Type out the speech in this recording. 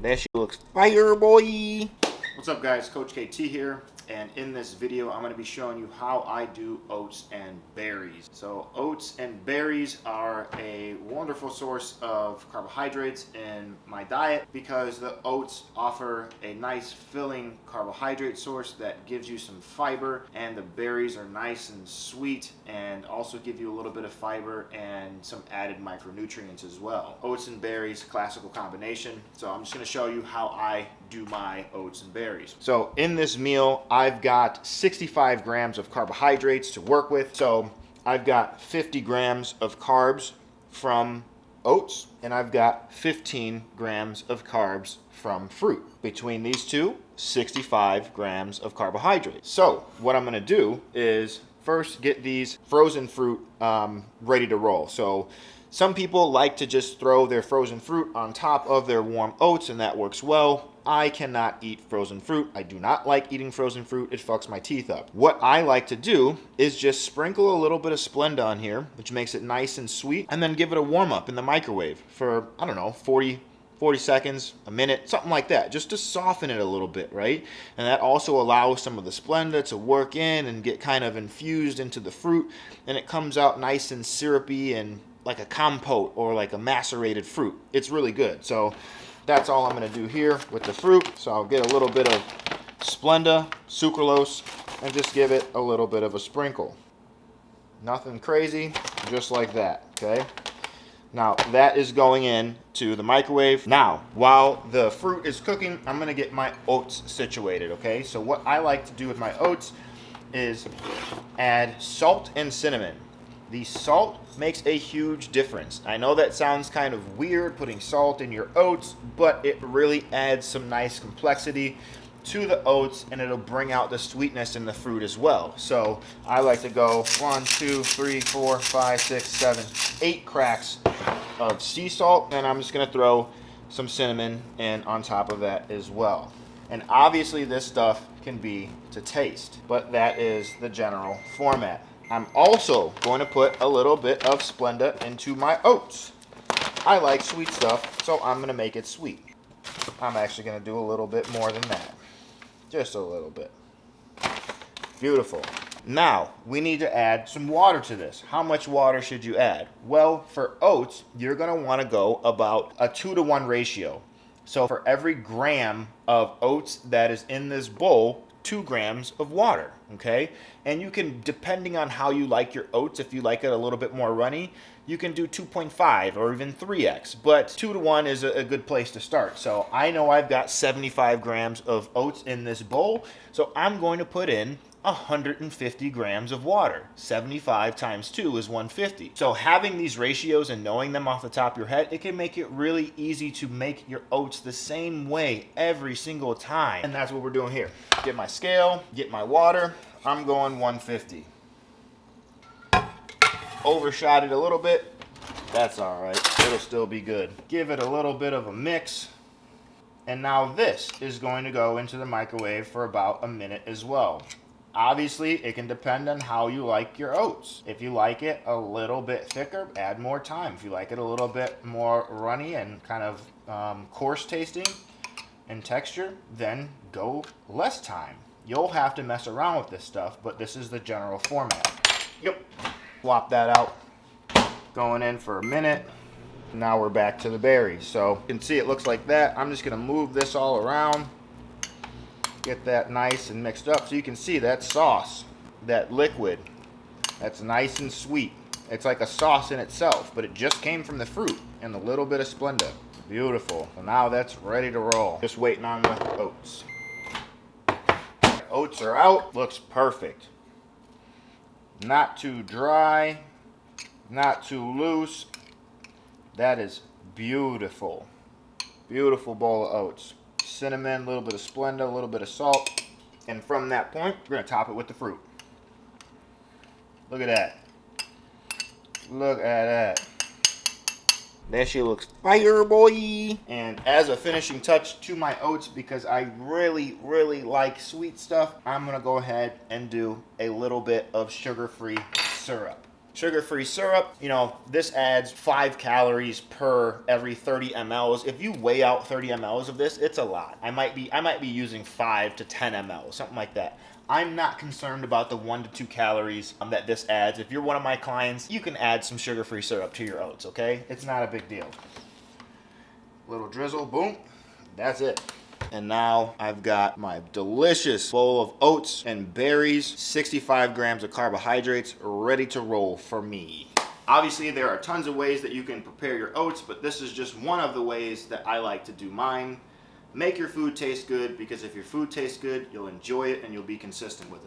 That shit looks fire, boy. What's up, guys? Coach KT here, and in this video I'm going to be showing you how I do oats and berries. So oats and berries are a wonderful source of carbohydrates in my diet because the oats offer a nice filling carbohydrate source that gives you some fiber, and the berries are nice and sweet and also give you a little bit of fiber and some added micronutrients as well. Oats and berries, classical combination. So I'm just going to show you how I do my oats and berries. So in this meal, I've got 65 grams of carbohydrates to work with. So I've got 50 grams of carbs from oats, and I've got 15 grams of carbs from fruit. Between these two, 65 grams of carbohydrates. So what I'm gonna do is first get these frozen fruit ready to roll. So some people like to just throw their frozen fruit on top of their warm oats, and that works well. I cannot eat frozen fruit. I do not like eating frozen fruit. It fucks my teeth up. What I like to do is just sprinkle a little bit of Splenda on here, which makes it nice and sweet, and then give it a warm up in the microwave for, I don't know, 40 seconds, a minute, something like that, just to soften it a little bit, right? And that also allows some of the Splenda to work in and get kind of infused into the fruit, and it comes out nice and syrupy and like a compote or like a macerated fruit. It's really good. So that's all I'm going to do here with the fruit. So I'll get a little bit of Splenda, sucralose, and just give it a little bit of a sprinkle. Nothing crazy, just like that, okay? Now that is going in to the microwave. Now, while the fruit is cooking, I'm going to get my oats situated, okay? So what I like to do with my oats is add salt and cinnamon. The salt makes a huge difference. I know that sounds kind of weird, putting salt in your oats, but it really adds some nice complexity to the oats, and it'll bring out the sweetness in the fruit as well. So I like to go 1, 2, 3, 4, 5, 6, 7, 8 cracks of sea salt, and I'm just gonna throw some cinnamon in on top of that as well. And obviously this stuff can be to taste, but that is the general format. I'm also going to put a little bit of Splenda into my oats. I like sweet stuff, so I'm going to make it sweet. I'm actually going to do a little bit more than that. Just a little bit. Beautiful. Now, we need to add some water to this. How much water should you add? Well, for oats, you're going to want to go about a 2-to-1 ratio. So for every gram of oats that is in this bowl, 2 grams of water, okay? And you can, depending on how you like your oats, if you like it a little bit more runny, you can do 2.5 or even 3x, but 2-to-1 is a good place to start. So I know I've got 75 grams of oats in this bowl, so I'm going to put in 150 grams of water. 75 times 2 is 150. So having these ratios and knowing them off the top of your head, it can make it really easy to make your oats the same way every single time. And that's what we're doing here. Get my scale, get my water. I'm going 150. Overshot it a little bit. That's all right. It'll still be good. Give it a little bit of a mix. And now this is going to go into the microwave for about a minute as well. Obviously, it can depend on how you like your oats. If you like it a little bit thicker, add more time. If you like it a little bit more runny and kind of coarse tasting in texture, then go less time. You'll have to mess around with this stuff, but this is the general format. Yep. Swap that out. Going in for a minute. Now we're back to the berries. So you can see it looks like that. I'm just going to move this all around. Get that nice and mixed up so you can see that sauce, that liquid, that's nice and sweet. It's like a sauce in itself, but it just came from the fruit and a little bit of Splenda. Beautiful. So now that's ready to roll. Just waiting on the oats. Oats are out. Looks perfect. Not too dry, not too loose. That is beautiful. Beautiful bowl of oats. Cinnamon, a little bit of Splenda, a little bit of salt, and from that point we're going to top it with the fruit. Look at that. Look at that. That shit looks fire, boy. And as a finishing touch to my oats, because I really like sweet stuff, I'm going to go ahead and do a little bit of sugar-free syrup. Sugar-free syrup, you know, this adds 5 calories per every 30 mLs. If you weigh out 30 mLs of this, it's a lot. I might be using 5 to 10 mLs, something like that. I'm not concerned about the 1 to 2 calories that this adds. If you're one of my clients, you can add some sugar-free syrup to your oats, okay? It's not a big deal. Little drizzle, boom, that's it. And now I've got my delicious bowl of oats and berries, 65 grams of carbohydrates, ready to roll for me. Obviously, there are tons of ways that you can prepare your oats, but this is just one of the ways that I like to do mine. Make your food taste good, because if your food tastes good, you'll enjoy it and you'll be consistent with it.